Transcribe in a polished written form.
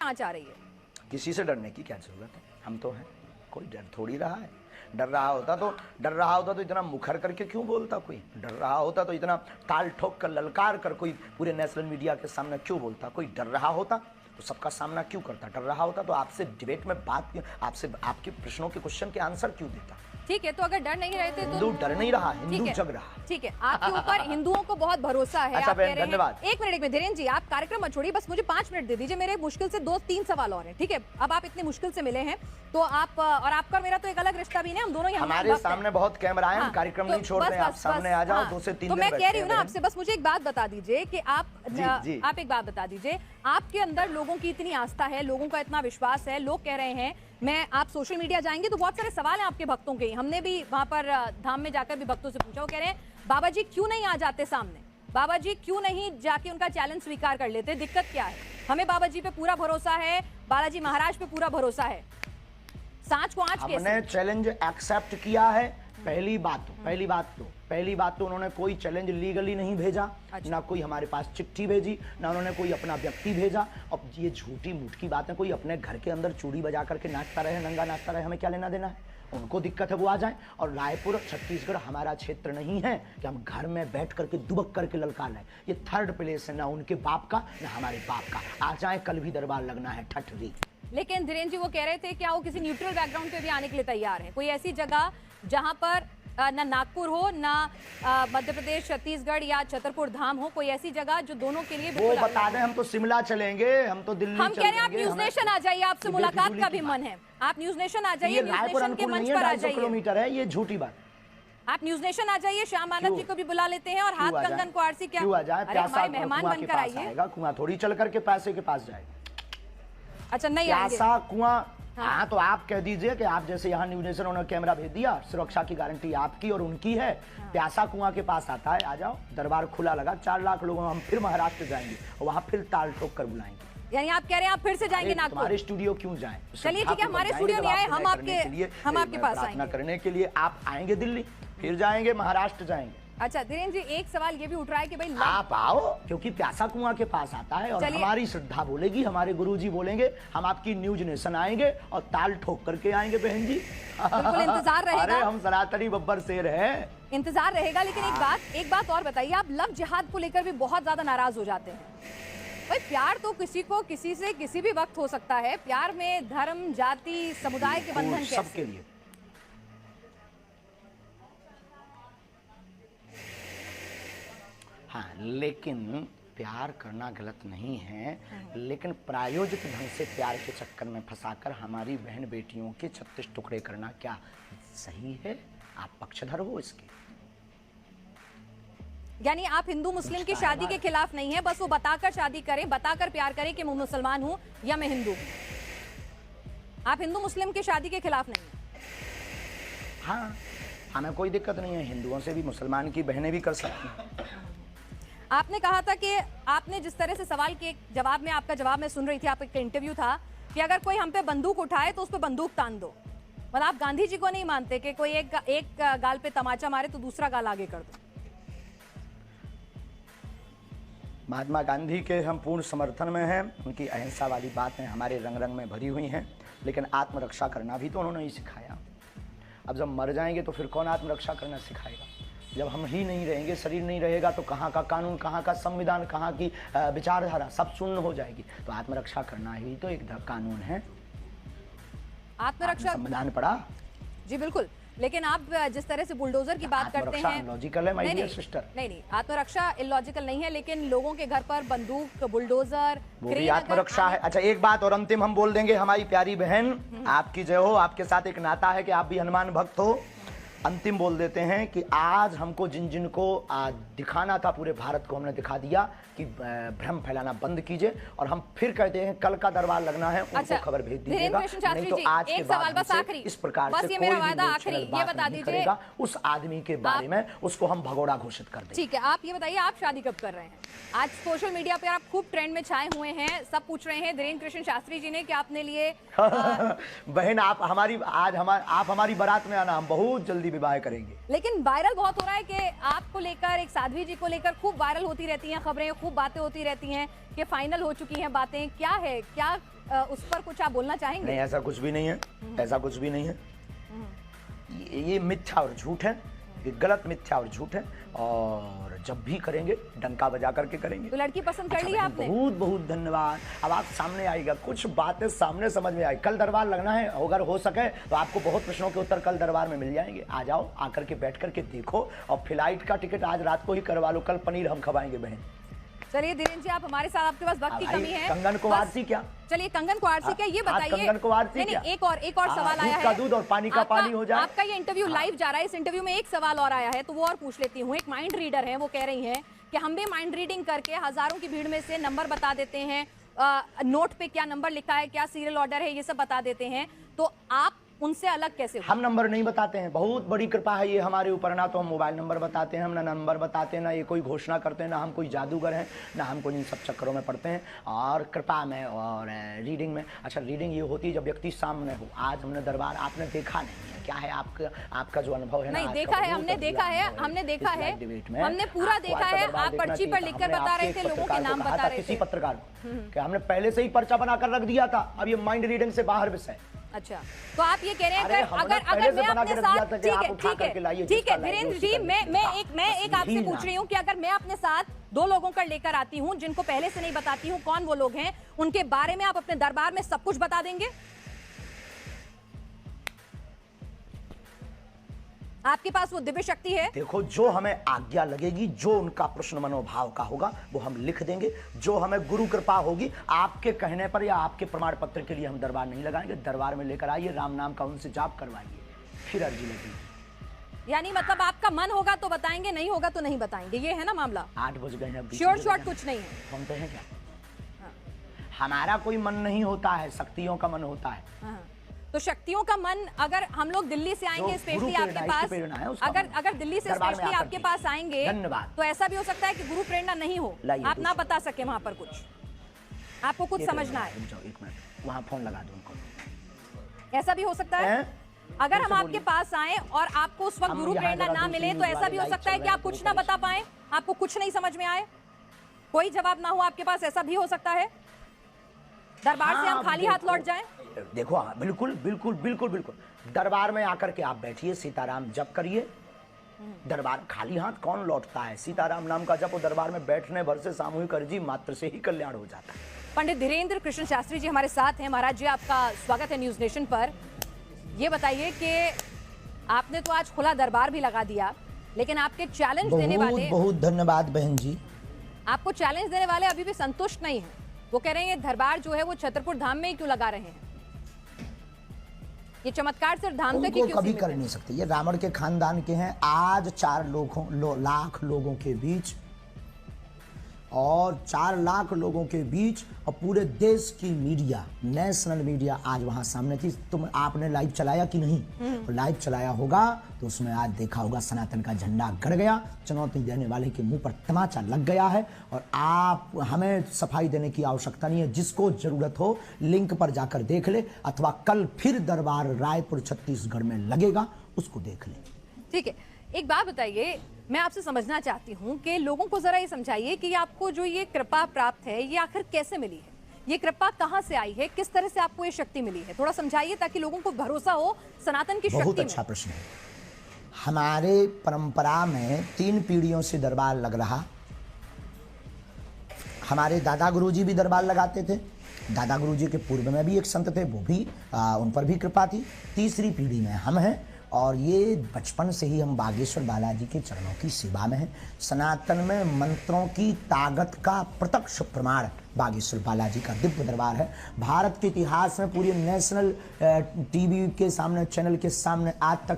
आंच आ रही है। किसी से डरने की क्या जरूरत है, हम तो हैं, कोई डर थोड़ी रहा है। डर रहा होता तो इतना मुखर करके क्यों बोलता कोई? डर रहा होता तो इतना ताल ठोक कर ललकार कर कोई पूरे नेशनल मीडिया के सामने क्यों बोलता? कोई डर रहा होता तो सबका सामना क्यों करता? डर रहा होता तो आपसे डिबेट में बात क्यों, आपसे आपके प्रश्नों के क्वेश्चन के आंसर क्यों देता? ठीक है, तो अगर डर नहीं रहे थे तो हिंदू डर नहीं रहा, हिंदू जग रहा। ठीक है, आपके ऊपर हिंदुओं को बहुत भरोसा है। अच्छा आप कह रहे धन्यवाद। हैं, एक मिनट धीरेन्द्र जी, आप कार्यक्रम मत छोड़िए, बस मुझे 5 मिनट दे दीजिए। मेरे मुश्किल से 2-3 सवाल और हैं, ठीक है? अब आप इतने मुश्किल से मिले हैं तो आप, और आपका और मेरा तो एक अलग रिश्ता भी नहीं, हम दोनों हमारे सामने बहुत कैमरा है, हम कार्यक्रम नहीं छोड़ते, आप सामने आ जाओ, 2 से 3 तो मैं कह रही हूँ ना आपसे, बस मुझे एक बात बता दीजिए कि आप एक बात बता दीजिए, आपके अंदर लोगों की इतनी आस्था है, लोगों का इतना विश्वास है, लोग कह रहे हैं, मैं आप सोशल मीडिया जाएंगे तो बहुत सारे सवाल हैं आपके भक्तों के। हमने भी वहां पर धाम में जाकर भी भक्तों से पूछा, वो कह रहे हैं बाबा जी क्यों नहीं आ जाते सामने, बाबा जी क्यों नहीं जाके उनका चैलेंज स्वीकार कर लेते, दिक्कत क्या है? हमें बाबा जी पे पूरा भरोसा है, बालाजी महाराज पे पूरा भरोसा है, सांच को आंच कैसे? हमने चैलेंज एक्सेप्ट किया है। पहली बात तो उन्होंने कोई चैलेंज लीगली नहीं भेजा। अच्छा। ना कोई हमारे पास चिट्ठी भेजी, ना उन्होंने कोई अपना व्यक्ति भेजा। अब ये झूठी मूठ की बात है, कोई अपने घर के अंदर चूड़ी बजा करके नाचता रहे, नंगा नाचता रहे, हमें क्या लेना देना है? उनको दिक्कत है वो आ जाए। और रायपुर छत्तीसगढ़ हमारा क्षेत्र नहीं है कि हम घर में बैठ करके दुबक करके ललका लें। ये 3rd प्लेस है, ना उनके बाप का ना हमारे बाप का। आ जाए, कल भी दरबार लगना है ठठरी। लेकिन धीरेन्द्र जी वो कह रहे थे क्या वो किसी न्यूट्रल बैकग्राउंड पे भी आने के लिए तैयार है? कोई ऐसी जगह जहां पर ना नागपुर हो, ना मध्य प्रदेश, छत्तीसगढ़ या छतरपुर धाम हो, कोई ऐसी जगह जो दोनों के लिए वो बता दें। हम तो शिमला चलेंगे, हम तो दिल्ली हम कह रहे हैं आप न्यूज नेशन आ जाइए, आपसे मुलाकात का भी मन है, आप न्यूज नेशन आ जाइए, न्यूज नेशन के मंच पर आ जाइए। किलोमीटर है, ये झूठी बात। आप न्यूज नेशन आ जाइए, श्याम आनंद जी को भी बुला लेते हैं और हाथ कंगन को आरसी क्या, क्यों आ जाए? हमारे मेहमान बनकर आइए। कुआं थोड़ी चल करके पैसे के पास जाएगा। अच्छा नहीं प्यासा कुआं। हाँ तो आप कह दीजिए कि आप जैसे यहाँ न्यूज नेशन उन्होंने कैमरा भेज दिया, सुरक्षा की गारंटी आपकी और उनकी है। प्यासा कुआं के पास आता है, आ जाओ, दरबार खुला लगा, 4 लाख लोगों, हम फिर महाराष्ट्र जाएंगे और वहाँ फिर ताल ठोक कर बुलाएंगे। यानी आप कह रहे हैं आप फिर से जाएंगे नागपुर? हमारे स्टूडियो क्यों जाएं? चलिए ठीक है, हमारे स्टूडियो नहीं आए, हम आपके पास आएंगे करने के लिए। आप आएंगे दिल्ली, फिर जाएंगे महाराष्ट्र जाएंगे। अच्छा धीरेन्द्र जी, एक सवाल ये भी उठ रहा है कि भाई आप आओ, क्योंकि प्यासा कुआं के पास आता है और हमारी श्रद्धा बोलेगी, हमारे गुरुजी बोलेंगे, हम आपकी न्यूज नेशन आएंगे और ताल ठोक करके आएंगे बहन जी। बिल्कुल इंतजार रहेगा। अरे हम सनातनी बब्बर शेर हैं, इंतजार रहेगा। लेकिन एक बात और बताइए, आप लव जिहाद को लेकर भी बहुत ज्यादा नाराज हो जाते हैं। भाई प्यार तो किसी को किसी से किसी भी वक्त हो सकता है, प्यार में धर्म, जाति, समुदाय के बंधन कैसे? सबके लिए। हाँ, लेकिन प्यार करना गलत नहीं है, लेकिन प्रायोजित ढंग से प्यार के चक्कर में फंसाकर हमारी बहन बेटियों के 36 टुकड़े करना क्या सही है? आप पक्षधर हो इसके? यानी आप हिंदू मुस्लिम की शादी के खिलाफ नहीं है, बस वो बताकर शादी करें, बताकर प्यार करें कि मैं मुसलमान हूं या मैं हिंदू हूं। आप हिंदू मुस्लिम की शादी के खिलाफ नहीं है? हाँ, हमें कोई दिक्कत नहीं है, हिंदुओं से भी मुसलमान की बहनें भी कर सकती हैं। आपने कहा था कि आपने जिस तरह से सवाल के जवाब में, आपका जवाब मैं सुन रही थी, आपका इंटरव्यू था कि अगर कोई हम पे बंदूक उठाए तो उस पे बंदूक तान दो। मतलब आप गांधी जी को नहीं मानते कि कोई एक गाल पे तमाचा मारे तो दूसरा गाल आगे कर दो? महात्मा गांधी के हम पूर्ण समर्थन में हैं, उनकी अहिंसा वाली बातें हमारे रंग रंग में भरी हुई हैं, लेकिन आत्मरक्षा करना भी तो उन्होंने ही सिखाया। अब जब मर जाएंगे तो फिर कौन आत्मरक्षा करना सिखाएगा? जब हम ही नहीं रहेंगे, शरीर नहीं रहेगा, तो कहाँ का कानून, कहाँ का संविधान, कहाँ की विचारधारा सब शून्य हो जाएगी। तो आत्मरक्षा करना ही तो एक कानून है। आत्मरक्षा संविधान पढ़ा? जी बिल्कुल, लेकिन आप जिस तरह से बुलडोजर की बात करते हैं, लॉजिकल है माय डियर सिस्टर। नहीं, आत्मरक्षा इलॉजिकल नहीं है, लेकिन लोगों के घर पर बंदूक, बुलडोजर, वो भी आत्मरक्षा है। अच्छा एक बात और अंतिम हम बोल देंगे, हमारी प्यारी बहन, आपकी जय हो, आपके साथ एक नाता है कि आप भी हनुमान भक्त हो। अंतिम बोल देते हैं कि आज हमको जिन जिन को दिखाना था पूरे भारत को, हमने दिखा दिया कि भ्रम फैलाना बंद कीजिए। और हम फिर कहते हैं कल का दरबार लगना है, उनको खबर भेज दीजिएगा, नहीं तो आज के बाद इस प्रकार से कोई भी ये बता दीजिएगा उस आदमी के बारे में, उसको हम भगोड़ा घोषित कर देंगे। ठीक है, आप ये बताइए आप शादी कब कर रहे हैं? आज सोशल मीडिया पे आप खूब ट्रेंड में छाए हुए हैं, सब पूछ रहे हैं धीरेन्द्र कृष्ण शास्त्री जी ने कि आपने लिए बहन आप हमारी बारात में आना, हम बहुत जल्दी विवाह करेंगे। लेकिन वायरल बहुत हो रहा है कि आपको लेकर, एक साध्वी जी को लेकर खूब वायरल होती रहती हैं खबरें, खूब बातें होती रहती हैं कि फाइनल हो चुकी हैं बातें। क्या है, क्या उस पर कुछ आप बोलना चाहेंगे? नहीं, ऐसा कुछ भी नहीं है, ऐसा कुछ भी नहीं है। ये मिथ्या और झूठ है, ये गलत मिथ्या और झूठ है। और जब भी करेंगे डंका बजा करके करेंगे। तो लड़की पसंद कर ली है आपने? बहुत बहुत धन्यवाद। अब आप सामने आएगा, कुछ बातें सामने समझ में आई। कल दरबार लगना है, अगर हो सके तो आपको बहुत प्रश्नों के उत्तर कल दरबार में मिल जाएंगे। आ जाओ, आकर के बैठ करके देखो। और फ्लाइट का टिकट आज रात को ही करवा लो, कल पनीर हम खवाएंगे बहन। चलिए धीरेन्द्र जी, आप हमारे साथ, आपके पास वक्त की कमी है। कंगन को आरसी क्या? चलिए, कंगन को आरसी क्या, ये बताइए। कंगन को आरसी क्या? एक और सवाल आया है। दूध और पानी का पानी हो जाए। आपका ये इंटरव्यू लाइव जा रहा है, इस इंटरव्यू में एक सवाल और आया है तो वो और पूछ लेती हूँ। एक माइंड रीडर है, वो कह रही हैं कि हम भी माइंड रीडिंग करके हजारों की भीड़ में से नंबर बता देते हैं, नोट पे क्या नंबर लिखा है, क्या सीरियल ऑर्डर है, ये सब बता देते हैं। तो आप उनसे अलग कैसे हो? हम नंबर नहीं बताते हैं, बहुत बड़ी कृपा है ये हमारे ऊपर। ना तो हम मोबाइल नंबर बताते हैं, हम ना नंबर बताते हैं, ना ये कोई घोषणा करते हैं, ना हम कोई जादूगर हैं, ना हम कोई इन सब चक्करों में पड़ते हैं। और कृपा में और रीडिंग में, अच्छा रीडिंग ये होती है जब व्यक्ति सामने हो। आज हमने दरबार, आपने देखा नहीं है, क्या है आपका जो अनुभव है? नहीं देखा है, हमने देखा है, हमने देखा है, हमने पूरा देखा है। आप पर्ची पर लिखकर बता रहे थे, लोगों के नाम बता रहे थे। किसी पत्रकार को कि हमने पहले से ही पर्चा बनाकर रख दिया था, अब ये माइंड रीडिंग से बाहर विषय। अच्छा, तो आप ये कह रहे हैं अगर मैं अपने साथ, ठीक है धीरेन्द्र जी, मैं एक आपसे पूछ रही हूँ कि अगर मैं अपने साथ 2 लोगों का लेकर आती हूँ जिनको पहले से नहीं बताती हूँ कौन वो लोग हैं, उनके बारे में आप अपने दरबार में सब कुछ बता देंगे? आपके पास वो दिव्य शक्ति है? देखो, जो हमें आज्ञा लगेगी, जो उनका प्रश्न मनोभाव का होगा वो हम लिख देंगे। जो हमें गुरु कृपा होगी, आपके कहने पर या आपके प्रमाण पत्र के लिए हम दरबार नहीं लगाएंगे। दरबार में लेकर आइए, राम नाम का उनसे जाप करवाइए, फिर अर्जी लगेगी। यानी मतलब आपका मन होगा तो बताएंगे, नहीं होगा तो नहीं बताएंगे, ये है ना मामला? 8 बज गए हैं, श्योर शॉर्ट कुछ नहीं है। सुनते हैं क्या? हमारा कोई मन नहीं होता है, शक्तियों का मन होता है। तो शक्तियों का मन, अगर हम लोग दिल्ली से आएंगे स्पेशली आपके पास, अगर दिल्ली से स्पेशली आपके पास आएंगे, तो ऐसा भी हो सकता है कि गुरु प्रेरणा नहीं हो, आप ना बता सके वहां पर कुछ, आपको कुछ समझना है। एक मिनट, वहां फोन लगा दो उनको। ऐसा भी हो सकता है अगर हम आपके पास आए और आपको उस वक्त गुरु प्रेरणा ना मिले, तो ऐसा भी हो सकता है कि आप कुछ ना बता पाए, आपको कुछ नहीं समझ में आए, कोई जवाब ना हो आपके पास, ऐसा भी हो सकता है। दरबार से हम खाली हाथ लौट जाएं? देखो, बिल्कुल बिल्कुल बिल्कुल बिल्कुल। दरबार में आकर के आप बैठिए, सीताराम जप करिए। दरबार खाली हाथ कौन लौटता है? सीताराम नाम का जप दरबार में बैठने भर से सामूहिक अर्जी मात्र से ही कल्याण हो जाता है। पंडित धीरेन्द्र कृष्ण शास्त्री जी हमारे साथ हैं। महाराज जी, आपका स्वागत है न्यूज नेशन पर। ये बताइए कि आपने तो आज खुला दरबार भी लगा दिया, लेकिन आपके चैलेंज देने वाले, बहुत धन्यवाद बहन जी, आपको चैलेंज देने वाले अभी भी संतुष्ट नहीं है। वो कह रहे हैं दरबार जो है वो छतरपुर धाम में ही क्यों लगा रहे हैं, ये चमत्कार सिर्फ धाम तक ही क्यों कभी कर नहीं सकते। ये रावण के खानदान के हैं। आज 4 लाख लोगों के बीच, और 4 लाख लोगों के बीच, और पूरे देश की मीडिया, नेशनल मीडिया आज वहां सामने थी। तुम आपने लाइव चलाया कि नहीं? तो लाइव चलाया होगा तो उसमें आज देखा होगा सनातन का झंडा गड़ गया, चुनौती देने वाले के मुंह पर तमाचा लग गया है। और आप, हमें सफाई देने की आवश्यकता नहीं है। जिसको जरूरत हो लिंक पर जाकर देख ले, अथवा कल फिर दरबार रायपुर छत्तीसगढ़ में लगेगा, उसको देख ले। ठीक है, एक बात बताइए, मैं आपसे समझना चाहती हूँ कि लोगों को जरा ये समझाइए कि आपको जो ये कृपा प्राप्त है ये आखिर कैसे मिली है, ये कृपा कहाँ से आई है, किस तरह से आपको ये शक्ति मिली है, थोड़ा समझाइए ताकि लोगों को भरोसा हो सनातन की शक्ति में। बहुत अच्छा प्रश्न है। हमारे परंपरा में 3 पीढ़ियों से दरबार लग रहा। हमारे दादा गुरुजी भी दरबार लगाते थे। दादा गुरुजी के पूर्व में भी एक संत थे, वो भी उन पर भी कृपा थी। तीसरी पीढ़ी में हम हैं, और ये बचपन से ही हम बागेश्वर बालाजी के चरणों की सेवा में हैं। सनातन में मंत्रों की ताकत का प्रत्यक्ष प्रमाण बागेश्वर बालाजी का दिव्य दरबार है। भारत के इतिहास में पूरी नेशनल टीवी के सामने, चैनल के सामने आज तक